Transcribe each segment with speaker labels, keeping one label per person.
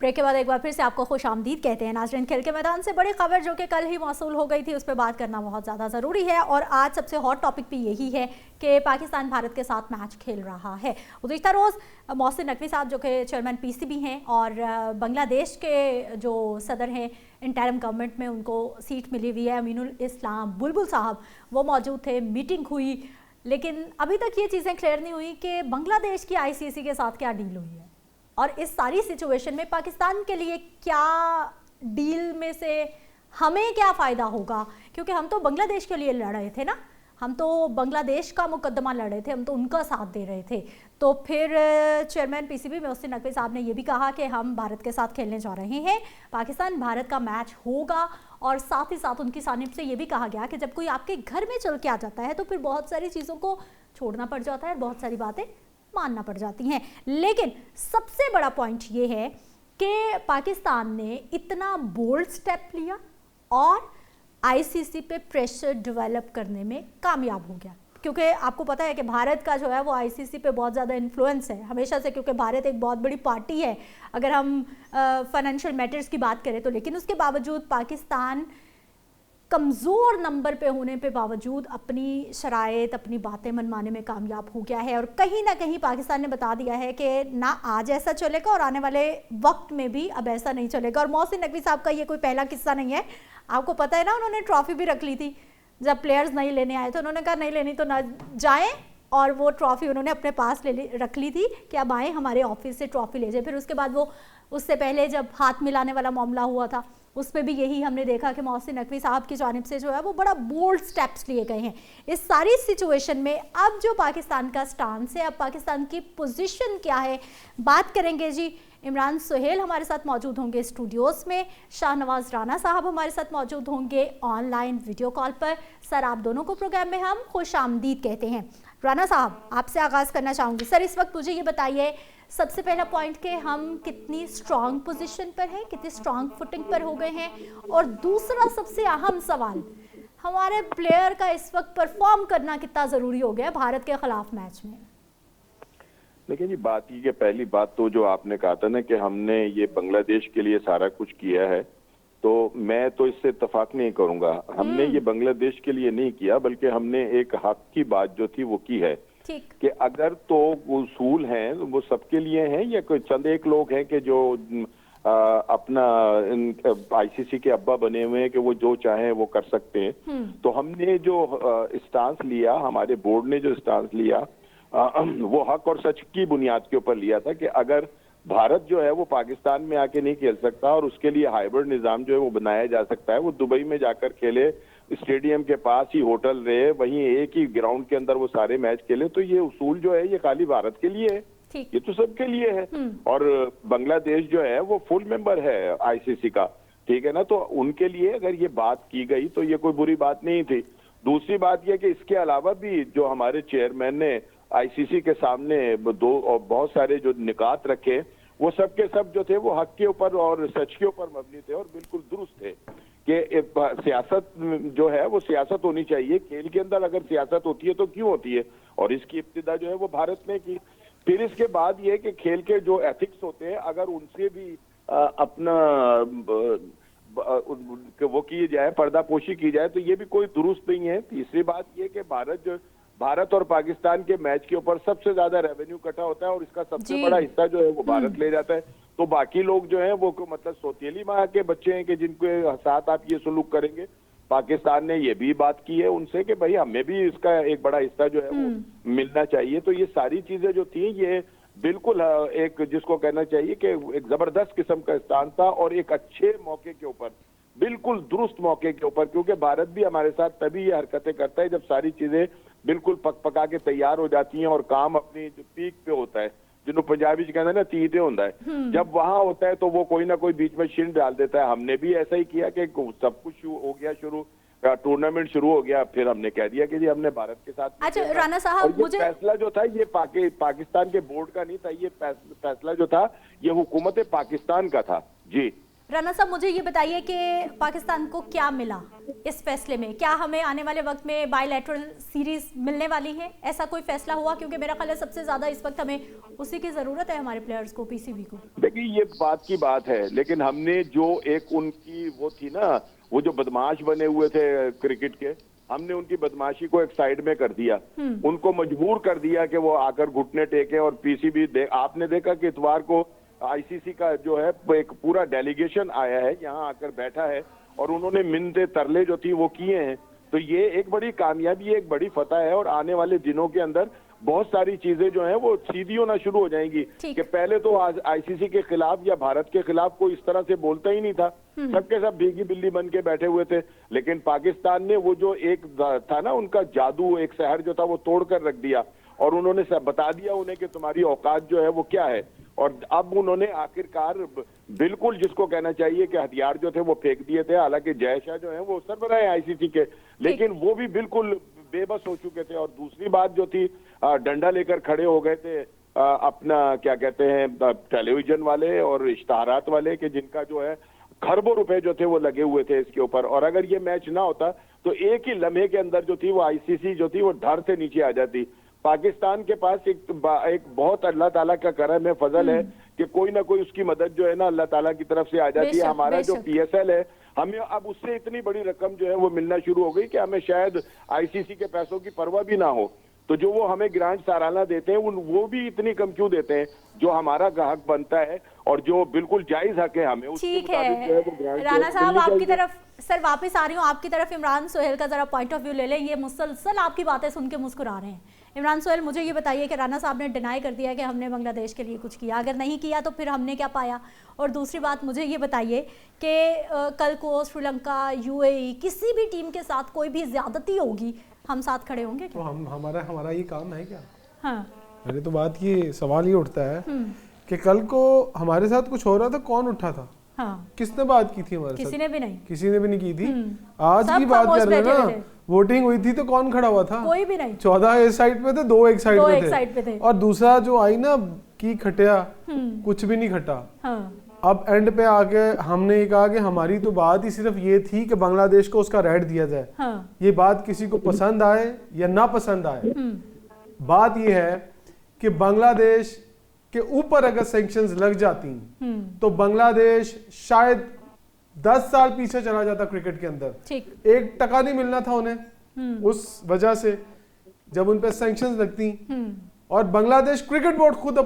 Speaker 1: Break के बाद एक बार फिर से आपको खुश आमदीद कहते हैं नाज़रीन। खेल के मैदान से बड़ी खबर जो कि कल ही मौसूल हो गई थी, उस पर बात करना बहुत ज़्यादा ज़रूरी है। और आज सबसे हॉट टॉपिक भी यही है कि पाकिस्तान भारत के साथ मैच खेल रहा है। गुज़िश्ता रोज़ मोहसिन नकवी साहब जो कि चेयरमैन पीसीबी हैं और बांग्लादेश के जो सदर हैं इंटरिम गवर्नमेंट में, उनको सीट मिली हुई है, अमीनुल इस्लाम बुलबुल साहब, वो मौजूद थे, मीटिंग हुई। लेकिन अभी तक ये चीज़ें क्लियर नहीं हुई कि बांग्लादेश की आईसीसी के साथ क्या डील हुई है और इस सारी सिचुएशन में पाकिस्तान के लिए क्या डील में से हमें क्या फ़ायदा होगा, क्योंकि हम तो बांग्लादेश के लिए लड़ रहे थे ना, हम तो बांग्लादेश का मुकदमा लड़ रहे थे, हम तो उनका साथ दे रहे थे। तो फिर चेयरमैन पीसीबी मोहसिन नकवी साहब ने ये भी कहा कि हम भारत के साथ खेलने जा रहे हैं, पाकिस्तान भारत का मैच होगा। और साथ ही साथ उनकी जानिब से ये भी कहा गया कि जब कोई आपके घर में चल के आ जाता है तो फिर बहुत सारी चीज़ों को छोड़ना पड़ जाता है, बहुत सारी बातें मानना पड़ जाती हैं। लेकिन सबसे बड़ा पॉइंट ये है कि पाकिस्तान ने इतना बोल्ड स्टेप लिया और आईसीसी पे प्रेशर डेवलप करने में कामयाब हो गया, क्योंकि आपको पता है कि भारत का जो है वो आईसीसी पे बहुत ज़्यादा इन्फ्लुएंस है हमेशा से, क्योंकि भारत एक बहुत बड़ी पार्टी है अगर हम फाइनेंशियल मैटर्स की बात करें तो। लेकिन उसके बावजूद पाकिस्तान कमज़ोर नंबर पे होने पे बावजूद अपनी शराइत, अपनी बातें मनवाने में कामयाब हो गया है। और कहीं ना कहीं पाकिस्तान ने बता दिया है कि ना आज ऐसा चलेगा और आने वाले वक्त में भी अब ऐसा नहीं चलेगा। और मोहसिन नकवी साहब का ये कोई पहला किस्सा नहीं है, आपको पता है ना, उन्होंने ट्रॉफी भी रख ली थी जब प्लेयर्स नहीं लेने आए तो उन्होंने कहा नहीं लेनी तो ना जाएँ, और वो ट्रॉफ़ी उन्होंने अपने पास रख ली थी कि अब आए हमारे ऑफिस से ट्रॉफ़ी ले जाए। फिर उसके बाद वो उससे पहले जब हाथ मिलाने वाला मामला हुआ था उस पर भी यही हमने देखा कि मोहसिन नकवी साहब की जानिब से जो है वो बड़ा बोल्ड स्टेप्स लिए गए हैं। इस सारी सिचुएशन में अब जो पाकिस्तान का स्टांस है, अब पाकिस्तान की पोजीशन क्या है, बात करेंगे जी। इमरान सुहेल हमारे साथ मौजूद होंगे स्टूडियोज़ में, शाहनवाज राना साहब हमारे साथ मौजूद होंगे ऑनलाइन वीडियो कॉल पर। सर, आप दोनों को प्रोग्राम में हम खुश आमदीद कहते हैं। राना साहब, आपसे आगाज़ करना चाहूँगी। सर, इस वक्त मुझे ये बताइए, सबसे पहला पॉइंट कि हम कितनी स्ट्रॉन्ग पोजीशन पर हैं, कितनी स्ट्रॉन्ग फुटिंग पर हो गए हैं, और दूसरा सबसे अहम सवाल, हमारे प्लेयर का इस वक्त परफॉर्म करना कितना ज़रूरी हो गया भारत के ख़िलाफ़ मैच में।
Speaker 2: देखिए जी, बात ये, पहली बात तो जो आपने कहा था ना कि हमने ये बांग्लादेश के लिए सारा कुछ किया है, तो मैं तो इससे इत्तेफाक नहीं करूंगा। हमने ये बांग्लादेश के लिए नहीं किया, बल्कि हमने एक हक की बात जो थी वो की है कि अगर तो उसूल हैं वो सबके लिए हैं, या कोई चंद एक लोग हैं कि जो अपना आईसीसी के अब्बा बने हुए हैं कि वो जो चाहे वो कर सकते हैं। तो हमने जो स्टांस लिया, हमारे बोर्ड ने जो स्टांस लिया, वो हक और सच की बुनियाद के ऊपर लिया था कि अगर भारत जो है वो पाकिस्तान में आके नहीं खेल सकता और उसके लिए हाइब्रिड निजाम जो है वो बनाया जा सकता है, वो दुबई में जाकर खेले, स्टेडियम के पास ही होटल रहे, वहीं एक ही ग्राउंड के अंदर वो सारे मैच खेले, तो ये उसूल जो है ये खाली भारत के लिए है, ये तो सबके लिए है। और बांग्लादेश जो है वो फुल मेंबर है आईसीसी का, ठीक है ना, तो उनके लिए अगर ये बात की गई तो ये कोई बुरी बात नहीं थी। दूसरी बात यह कि इसके अलावा भी जो हमारे चेयरमैन ने आईसीसी के सामने दो और बहुत सारे जो निकात रखे, वो सब के सब जो थे वो हक के ऊपर और सच के ऊपर मबनी थे और बिल्कुल दुरुस्त थे कि सियासत जो है वो सियासत होनी चाहिए। खेल के अंदर अगर सियासत होती है तो क्यों होती है, और इसकी इब्तिदा जो है वो भारत ने की। फिर इसके बाद ये कि खेल के जो एथिक्स होते हैं अगर उनसे भी अपना वो की जाए, पर्दापोशी की जाए, तो ये भी कोई दुरुस्त नहीं है। तीसरी बात ये कि भारत और पाकिस्तान के मैच के ऊपर सबसे ज्यादा रेवेन्यू इकट्ठा होता है और इसका सबसे बड़ा हिस्सा जो है वो भारत ले जाता है। तो बाकी लोग जो हैं वो मतलब सौतेली माँ के बच्चे हैं कि जिनके साथ आप ये सलूक करेंगे। पाकिस्तान ने ये भी बात की है उनसे कि भाई हमें भी इसका एक बड़ा हिस्सा जो है वो मिलना चाहिए। तो ये सारी चीजें जो थी ये बिल्कुल एक जिसको कहना चाहिए कि एक जबरदस्त किस्म का स्थान था और एक अच्छे मौके के ऊपर, बिल्कुल दुरुस्त मौके के ऊपर, क्योंकि भारत भी हमारे साथ तभी ये हरकतें करता है जब सारी चीजें बिल्कुल पका के तैयार हो जाती हैं और काम अपनी जो पीक पे होता है, जिन्होंने पंजाबी कहते हैं ना तीते होता है, जब वहां होता है तो वो कोई ना कोई बीच में छिन डाल देता है। हमने भी ऐसा ही किया कि सब कुछ हो गया शुरू, टूर्नामेंट शुरू हो गया, फिर हमने कह दिया कि जी हमने भारत के साथ।
Speaker 1: अच्छा राना साहब, मुझे
Speaker 2: फैसला जो था ये पाकिस्तान के बोर्ड का नहीं था, ये फैसला जो था ये हुकूमत पाकिस्तान का था। जी
Speaker 1: राणा साहब, मुझे ये बताइए कि पाकिस्तान को क्या मिला इस फैसले में? क्या हमें आने वाले वक्त में बायलैटरल सीरीज मिलने वाली है? ऐसा कोई फैसला हुआ? क्योंकि मेरा ख्याल है सबसे ज्यादा इस वक्त हमें उसी की जरूरत है, हमारे प्लेयर्स को, पीसीबी को।
Speaker 2: देखिए, ये बात की बात है, लेकिन हमने जो एक उनकी वो थी ना, वो जो बदमाश बने हुए थे क्रिकेट के, हमने उनकी बदमाशी को एक साइड में कर दिया, उनको मजबूर कर दिया कि वो आकर घुटने टेके। और पीसीबी आपने देखा कि इतवार को आईसीसी का जो है एक पूरा डेलीगेशन आया है, यहाँ आकर बैठा है और उन्होंने मिन्नतें तरले जो थी वो किए हैं। तो ये एक बड़ी कामयाबी है, एक बड़ी फतह है, और आने वाले दिनों के अंदर बहुत सारी चीजें जो हैं वो सीधी होना शुरू हो जाएंगी। कि पहले तो आईसीसी के खिलाफ या भारत के खिलाफ कोई इस तरह से बोलता ही नहीं था, सबके सब भीगी बिल्ली बन के बैठे हुए थे। लेकिन पाकिस्तान ने वो जो एक था ना उनका जादू, एक शहर जो था वो तोड़ कर रख दिया, और उन्होंने सब बता दिया उन्हें कि तुम्हारी औकात जो है वो क्या है। और अब उन्होंने आखिरकार बिल्कुल जिसको कहना चाहिए कि हथियार जो थे वो फेंक दिए थे। हालांकि जय शाह जो है वो सरबराह है आईसीसी के, लेकिन वो भी बिल्कुल बेबस हो चुके थे। और दूसरी बात जो थी, डंडा लेकर खड़े हो गए थे अपना क्या कहते हैं टेलीविजन वाले और इश्तहारात वाले, कि जिनका जो है खरबों रुपए जो थे वो लगे हुए थे इसके ऊपर। और अगर ये मैच ना होता तो एक ही लम्हे के अंदर जो थी वो आईसीसी जो थी वो धड़ से नीचे आ जाती। पाकिस्तान के पास एक बहुत अल्लाह ताला का करम है, फजल है कि कोई ना कोई उसकी मदद जो है ना अल्लाह ताला की तरफ से आ जाती है। हमारा जो पीएसएल है, हमें अब उससे इतनी बड़ी रकम जो है वो मिलना शुरू हो गई कि हमें शायद आईसीसी के पैसों की परवाह भी ना हो। तो जो वो हमें ग्रांट सालाना देते हैं वो भी इतनी कम क्यों देते हैं, जो हमारा हक बनता है और जो बिल्कुल जायज हक है हमें।
Speaker 1: ठीक है राणा साहब, आपकी तरफ सर वापस आ रही हूँ, आपकी तरफ इमरान सोहेल का जरा पॉइंट ऑफ व्यू ले लें। ये मुसलसल आपकी बातें सुन के मुस्कुरा रहे हैं। इमरान सोहेल, मुझे ये बताइए कि राणा साहब ने डिनाई कर दिया कि हमने बांग्लादेश के लिए कुछ किया, अगर नहीं किया तो फिर हमने क्या पाया? और दूसरी बात मुझे ये बताइए कि कल को श्रीलंका, यूएई, किसी भी टीम के साथ कोई भी ज्यादती होगी, हम साथ खड़े होंगे क्या?
Speaker 3: तो हमारा ये काम है क्या?
Speaker 1: हाँ,
Speaker 3: मेरे तो बात ये सवाल ये उठता है कि कल को हमारे साथ कुछ हो रहा था, कौन उठा था?
Speaker 1: हाँ,
Speaker 3: किसने बात की थी हमारे साथ?
Speaker 1: किसी ने भी नहीं,
Speaker 3: किसी ने भी नहीं की थी। आज की बात कर रहे हैं ना, वोटिंग हुई थी तो कौन खड़ा हुआ था?
Speaker 1: कोई भी नहीं।
Speaker 3: 14 एक साइड पे थे, 2 एक साइड पे थे। और दूसरा जो आई ना की खटिया, कुछ भी नहीं खटा। अब एंड पे आके हमने ये कहा कि हमारी तो बात ही सिर्फ ये थी कि बांग्लादेश को उसका राइट दिया जाए। ये बात किसी को पसंद आए या ना पसंद आए, बात ये है कि बांग्लादेश के ऊपर अगर सैंक्शंस लग जाती तो बांग्लादेश शायद 10 साल पीछे चला जाता क्रिकेट के अंदर। 1% नहीं मिलना था उन्हें उस वजह से जब उन पे सैंक्शंस लगती। और बांग्लादेश क्रिकेट बोर्ड खुद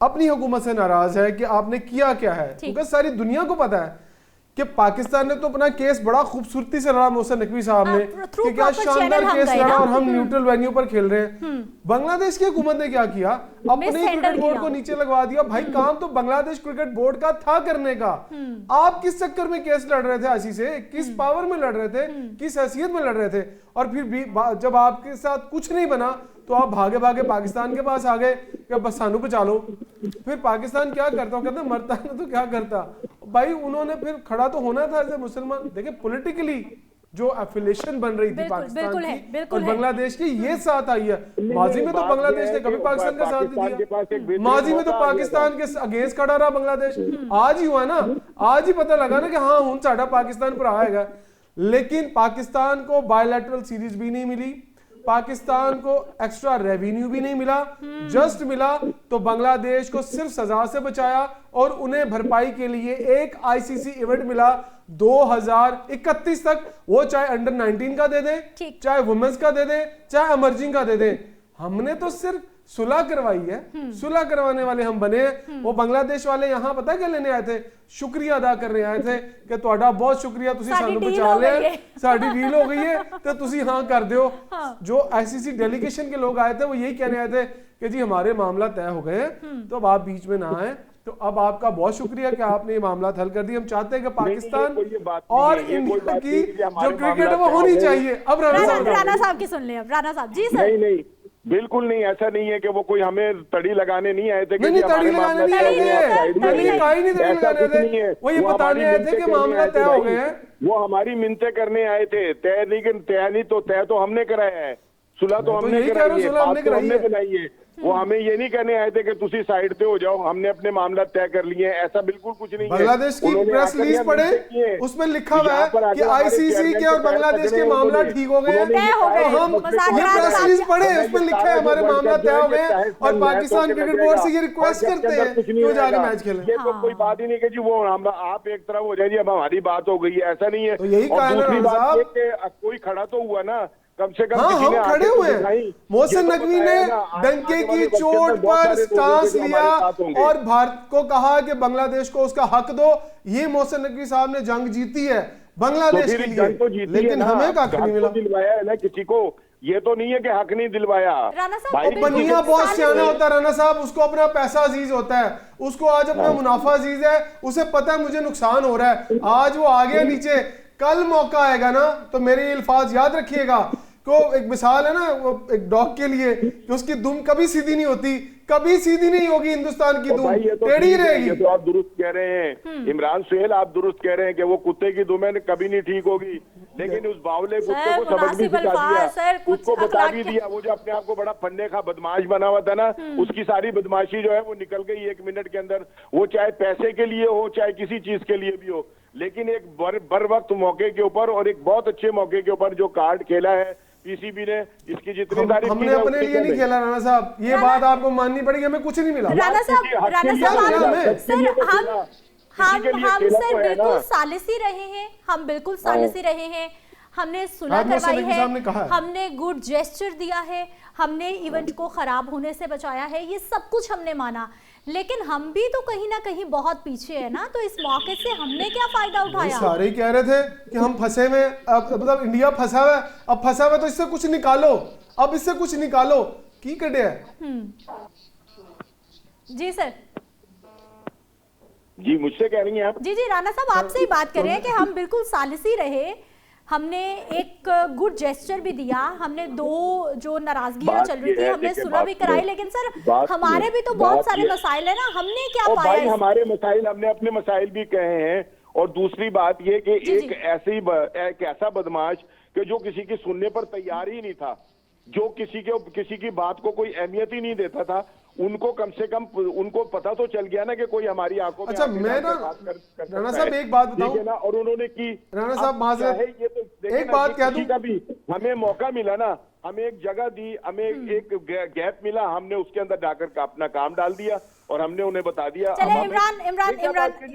Speaker 3: अपनी हुकूमत से नाराज है कि आपने किया क्या है, क्योंकि सारी दुनिया को पता है कि पाकिस्तान ने तो अपना केस बड़ा खूबसूरती से लड़ा मोहसिन नकवी साहब ने कि क्या शानदार केस लड़ा और हम न्यूट्रल वेन्यू पर खेल रहे हैं। बांग्लादेश की हुकूमत ने क्या किया, अपने क्रिकेट बोर्ड को नीचे लगवा दिया। भाई काम तो बांग्लादेश क्रिकेट बोर्ड का था करने का, आप किस चक्कर में केस लड़ रहे थे आईसीसी से, किस पावर में लड़ रहे थे, किस हैसियत में लड़ रहे थे? और फिर भी जब आपके साथ कुछ नहीं बना तो आप भागे भागे पाकिस्तान के पास आ गए कि बस सानू बचा लो। फिर पाकिस्तान क्या करता, कहते मरता है तो क्या करता। भाई उन्होंने फिर खड़ा तो होना था ऐसे मुसलमान। देखिए पॉलिटिकली जो एफिलिएशन बन रही थी पाकिस्तान की और बांग्लादेश की, ये साथ आई है। माजी में तो बांग्लादेश ने कभी पाकिस्तान का साथ नहीं दिया, माजी में तो पाकिस्तान के अगेंस्ट खड़ा रहा बांग्लादेश। आज ही हुआ ना, आज ही पता लगा ना कि हाँ हुण साडा पाकिस्तान पर आएगा। लेकिन पाकिस्तान को बायलैटरल सीरीज भी नहीं मिली, पाकिस्तान को एक्स्ट्रा रेवेन्यू भी नहीं मिला, जस्ट मिला तो बांग्लादेश को सिर्फ सजा से बचाया और उन्हें भरपाई के लिए एक आईसीसी इवेंट मिला 2031 तक। वो चाहे अंडर 19 का दे दे, चाहे वुमेन्स का दे दे, चाहे इमर्जिंग का दे दे। हमने तो सिर्फ सुलह करवाई है, सुलह करवाने वाले हम बने हैं। वो बांग्लादेश वाले यहाँ पता क्या लेने आए थे, शुक्रिया अदा करने आए थे कि ਤੁਹਾਡਾ बहुत शुक्रिया, तुसी सानू बचा लिया, साडी डील हो गई है तो तुसी हाँ कर दो। जो आईसीसी डेलीगेशन के लोग आए थे वो यही कहने आए थे कि जी हमारे मामला तय हो गए हैं, तो अब आप बीच में ना आए। तो अब आपका बहुत शुक्रिया कि आपने ये मामला हल कर दिया। हम चाहते हैं कि पाकिस्तान और इंडिया की जो क्रिकेट है वो होनी चाहिए। अब
Speaker 1: राणा साहब की सुन ले। अब राणा साहब जी सर।
Speaker 2: नहीं बिल्कुल नहीं, ऐसा नहीं है कि वो कोई हमें तड़ी लगाने नहीं आए थे।
Speaker 3: नहीं तड़ी लगाने नहीं आए थे, वो ये बताने आए थे कि मामला तय हो गए हैं।
Speaker 2: वो हमारी मिन्नतें करने आए थे, तय नहीं तो हमने कराया है, सुलह तो हमने कराई है, बात तो हमने बनाई है। وہ ہمیں یہ نہیں کہنے آئے تھے کہ تسی سائڈ پہ ہو جاؤ, ہم نے اپنے معاملات طے کر لیے ہیں, ایسا بالکل کچھ نہیں ہے.
Speaker 3: بنگلہ دیش کی پریس ریلیز پڑھے, اس میں لکھا ہوا ہے کہ آئی سی سی کے اور بنگلہ دیش کے معاملات ٹھیک ہو گئے ہیں, ہم یہ پریس ریلیز پڑھے, اس میں لکھا ہے ہمارے معاملات طے ہو گئے ہیں اور پاکستان کرکٹ بورڈ سے یہ ریکویسٹ کرتے ہیں کہ وہ جا کے میچ کھیلیں.
Speaker 2: یہ تو کوئی بات ہی نہیں کہ جی وہ آپ ایک طرف ہو جائے جی اب ہماری بات ہو گئی, ایسا نہیں ہے. اور دوسری بات یہ کہ کوئی کھڑا تو ہوا نا, کم سے کم
Speaker 3: ہم کھڑے ہوئے ہیں. محسن نقوی نے ڈنکے کی چوٹ پر سٹانس لیا اور بھارت کو کہا کہ بنگلہ دیش کو اس کا حق دو. یہ محسن نقوی صاحب نے جنگ جیتی ہے بنگلہ دیش کے لیے, لیکن ہمیں حق نہیں ملا.
Speaker 2: دلوایا ہے نا کسی کو, یہ تو نہیں ہے کہ حق نہیں دلوایا.
Speaker 3: بنیا بہت سیانا ہوتا ہے رانا صاحب, اس کو اپنا پیسہ عزیز ہوتا ہے, اس کو آج اپنا منافع عزیز ہے, اسے پتہ ہے مجھے نقصان ہو رہا ہے, آج وہ آگے نیچے, کل موقع آئے گا نا تو میرے الفاظ یاد رکھیے گا. کو ایک مثال ہے نا وہ ایک ڈاگ کے لیے کہ اس کی دم کبھی سیدھی نہیں ہوتی, کبھی سیدھی نہیں ہوگی ہندوستان کی دم, ٹیڑھی رہے گی.
Speaker 2: یہ تو آپ درست کہہ رہے ہیں عمران سہیل, آپ درست کہہ رہے ہیں کہ وہ کتے کی دم کبھی نہیں ٹھیک ہوگی, لیکن اس باولے کتے کو سبق بھی سکھا دیا, اس کو بتا بھی دیا. وہ جو اپنے آپ کو بڑا پنے کا بدماش بنا ہوا تھا نا, اس کی ساری بدماشی جو ہے وہ نکل گئی 1 منٹ کے اندر. وہ چاہے پیسے کے لیے ہو چاہے کسی چیز کے لیے بھی ہو, لیکن ایک بر وقت موقع کے اوپر اور ایک بہت اچھے موقع کے اوپر جو کارڈ کھیلا ہے پی سی بی نے, اس کی جتنی تعریف
Speaker 3: ہم نے اپنے لیے نہیں کھیلا رانا صاحب, یہ بات آپ کو ماننی پڑے گی, ہمیں کچھ نہیں ملا.
Speaker 1: رانا صاحب ہم سر بالکل ثالثی رہے ہیں, ہم بالکل ثالثی رہے ہیں, ہم نے صلح کروائی ہے, ہم نے گڈ جیسچر دیا ہے, ہم نے ایونٹ کو خراب ہونے سے بچایا ہے, یہ سب کچھ ہم نے مانا, لیکن ہم بھی تو کہیں نہ کہیں بہت پیچھے ہیں نا. تو اس موقع سے ہم نے کیا فائدہ اٹھایا؟
Speaker 3: سارے ہی کہہ رہے تھے کہ ہم پھنسے ہوئے, مطلب انڈیا پھنسا ہوا ہے, اب پھنسا ہوا ہے تو اس سے کچھ نکالو, اب اس سے کچھ نکالو, کی کٹے ہے.
Speaker 1: جی سر,
Speaker 2: جی مجھ سے کہہ رہی ہیں آپ؟
Speaker 1: جی رانا صاحب آپ سے ہی بات کر رہے ہیں کہ ہم بالکل ثالثی رہے, ہم نے ایک گڈ جیسچر بھی دیا, ہم نے 2 جو ناراضگیاں چل رہی تھی ہم نے صلح بھی کرائی, لیکن سر ہمارے بھی تو بہت سارے مسائل ہیں نا, ہم نے کیا پایا؟
Speaker 2: بھائی ہمارے مسائل, ہم نے اپنے مسائل بھی کہے ہیں. اور دوسری بات یہ کہ ایک ایسا بدماش کہ جو کسی کی سننے پر تیار ہی نہیں تھا, جو کسی کی بات کو کوئی اہمیت ہی نہیں دیتا تھا, ان کو کم سے کم ان کو پتا تو چل گیا نا کہ کوئی ہماری آنکھوں میں.
Speaker 3: اچھا میں نا رانا صاحب ایک بات بتاؤں,
Speaker 2: اور انہوں نے کی.
Speaker 3: رانا صاحب معذرت ایک بات کہہ دوں,
Speaker 2: کبھی ہمیں موقع ملا نا, ہمیں ایک جگہ دی, ہمیں ایک گیپ ملا, ہم نے اس کے اندر جا کر اپنا کام ڈال دیا اور ہم نے انہیں بتا دیا.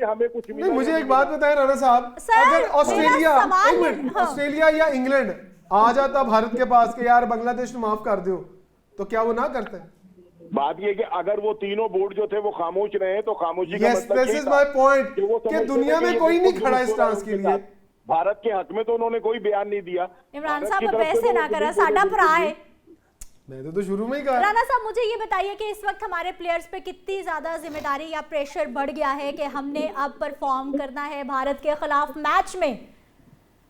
Speaker 1: ہمیں
Speaker 2: کچھ
Speaker 3: نہیں, مجھے ایک بات بتائیں رانا صاحب, اگر آسٹریلیا یا انگلینڈ آ جاتا بھارت کے پاس کہ یار بنگلہ دیش کو معاف کر دیو, تو کیا وہ نہ کرتے؟
Speaker 2: بات یہ کہ اگر وہ تینوں بورڈ جو تھے وہ خاموش رہے تو خاموشی کا
Speaker 3: مطلب this is my point کہ دنیا میں کوئی نہیں کھڑا اس ٹرانس کے لیے.
Speaker 2: بھارت کے حق میں تو انہوں نے کوئی بیان نہیں دیا.
Speaker 1: عمران صاحب ویسے نہ کرا, ساڈا بھرا ہے.
Speaker 3: میں تو شروع میں ہی کہا.
Speaker 1: رانا صاحب مجھے یہ بتائیے کہ اس وقت ہمارے پلیئرز پہ کتنی زیادہ ذمہ داری یا پریشر بڑھ گیا ہے کہ ہم نے اب پرفارم کرنا ہے بھارت کے خلاف میچ میں,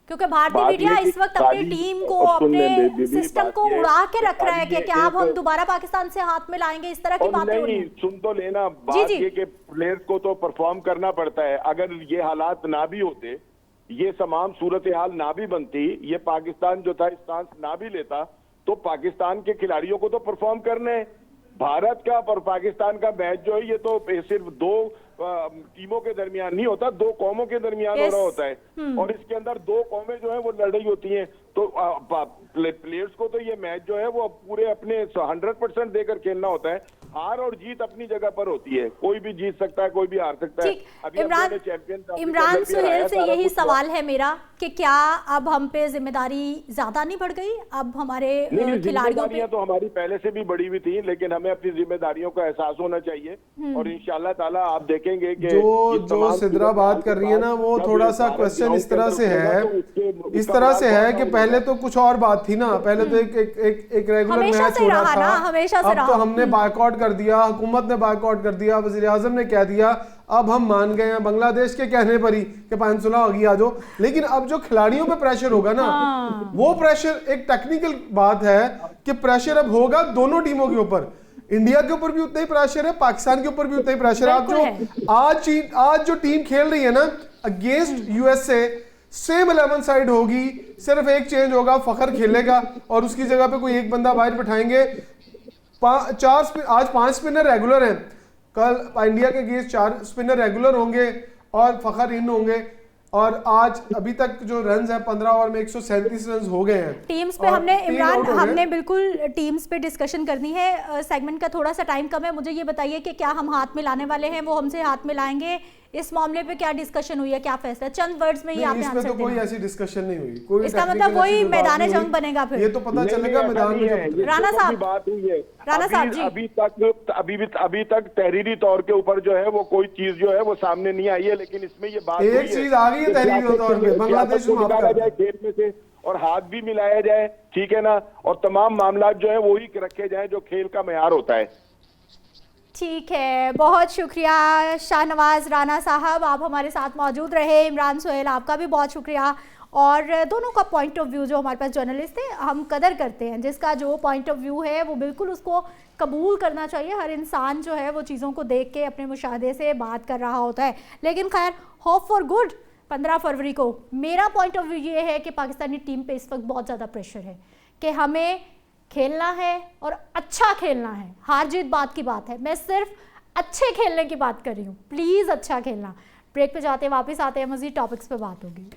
Speaker 1: کیونکہ بھارتی میڈیا اس وقت اپنی ٹیم کو, اپنے سسٹم کو اڑا کے رکھ رہا ہے کہ کیا اب ہم دوبارہ پاکستان سے ہاتھ میں لائیں گے, اس طرح کی باتیں ہو رہی ہیں.
Speaker 2: سن تو لینا, بات یہ کہ پلیئرز کو تو پرفارم کرنا پڑتا ہے. اگر یہ حالات نہ بھی ہوتے, یہ تمام صورتحال نہ بھی بنتی, یہ پاکستان جو تھا اسٹانس نہ بھی لیتا, تو پاکستان کے کھلاڑیوں کو تو پرفارم کرنے. بھارت کا اور پاکستان کا میچ جو ہے یہ تو صرف 2 ٹیموں کے درمیان نہیں ہوتا, 2 قوموں کے درمیان ہو رہا ہوتا ہے, اور اس کے اندر 2 قومیں جو ہیں وہ لڑ رہی ہوتی ہیں. تو پلیئرز کو تو یہ میچ جو ہے وہ پورے اپنے 100% دے کر کھیلنا ہوتا ہے. ہار اور جیت اپنی جگہ پر ہوتی ہے, کوئی بھی جیت سکتا ہے, کوئی بھی ہار سکتا ہے.
Speaker 1: عمران سہیل سے یہی سوال ہے میرا کہ کیا اب ہم پہ ذمہ داری زیادہ نہیں بڑھ گئی؟ اب ہمارے کھلاڑیوں پہ
Speaker 2: تو ہماری پہلے سے بھی بڑی ہوئی تھی, لیکن ہمیں اپنی ذمہ داریوں کا احساس ہونا چاہیے. اور انشاءاللہ تعالیٰ آپ دیکھیں گے کہ
Speaker 3: جو سدرا بات کر رہی ہے نا, وہ تھوڑا سا کوسچن اس طرح سے ہے کہ پہلے تو کچھ اور بات تھی نا, پہلے تو ایک ریگولر میچ ہو رہا تھا, اب تو ہم نے بائیک آؤٹ کر دیا, حکومت نے بائیک آؤٹ کر دیا, وزیر اعظم نے کہہ دیا, اب ہم مان گئے ہیں بنگلہ دیش کے کہنے پر ہی کہ 516 ہوگی آ جاؤ. لیکن اب جو کھلاڑیوں پہ پریشر ہوگا نا, وہ پریشر ایک ٹیکنیکل بات ہے کہ پریشر اب ہوگا دونوں ٹیموں کے اوپر. انڈیا کے اوپر بھی اتنا ہی پریشر ہے, پاکستان کے اوپر بھی اتنا ہی پریشر ہے. آپ جو آج جو ٹیم کھیل رہی ہے نا against U S A, same 11 side ہوگی, صرف ایک چینج ہوگا, فخر کھیلے گا اور اس کی جگہ پہ کوئی ایک بندہ باہر بٹھائیں گے. आज 5 स्पिनर रेगुलर हैं, कल इंडिया के अगेंस्ट 4 स्पिनर रेगुलर होंगे और फखर इन होंगे, और आज अभी तक जो रन्स हैं 15 ओवर में 137 रन्स हो गए हैं।
Speaker 1: टीम्स पे हमने इमरान हमने बिल्कुल टीम्स पे डिस्कशन करनी है, सेगमेंट का थोड़ा सा टाइम कम है। मुझे ये बताइए कि क्या हम हाथ मिलाने वाले हैं, वो हमसे हाथ मिलाएंगे, इस मामले पे क्या डिस्कशन हुई है, क्या फैसला? चंद वर्ड्स में ही आपने आंसर
Speaker 3: देना। इसमें तो कोई ऐसी डिस्कशन नहीं हुई, कोई
Speaker 1: इसका मतलब वही मैदान जंग बनेगा फिर,
Speaker 3: ये तो पता चलेगा मैदान में।
Speaker 2: राणा साहब बात हुई है,
Speaker 1: राणा साहब जी
Speaker 2: अभी तक तहरीरी तौर के ऊपर जो है वो कोई चीज जो है वो सामने नहीं आई है, लेकिन इसमें ये बात
Speaker 3: एक चीज आ गई है तहरीरी तौर पे, बांग्लादेश को
Speaker 2: निकाला जाए खेल में से और हाथ भी मिलाया जाए, ठीक है ना, और तमाम मामला जो है वही रखे जाए जो खेल का मेयार होता है।
Speaker 1: ठीक है, बहुत शुक्रिया शाहनवाज राणा साहब, आप हमारे साथ मौजूद रहे। इमरान सोहेल आपका भी बहुत शुक्रिया, और दोनों का पॉइंट ऑफ व्यू, जो हमारे पास जर्नलिस्ट थे, हम कदर करते हैं जिसका जो पॉइंट ऑफ व्यू है वो बिल्कुल उसको कबूल करना चाहिए। हर इंसान जो है वो चीज़ों को देख के अपने मुशाहदे से बात कर रहा होता है, लेकिन खैर होप फॉर गुड। 15 फरवरी को मेरा पॉइंट ऑफ व्यू ये है कि पाकिस्तानी टीम पे इस वक्त बहुत ज़्यादा प्रेशर है कि हमें खेलना है और अच्छा खेलना है। हार जीत बात की बात है, मैं सिर्फ अच्छे खेलने की बात कर रही हूँ। प्लीज़ अच्छा खेलना। ब्रेक पे जाते वापस आते हैं, मज़ीद टॉपिक्स पे बात होगी।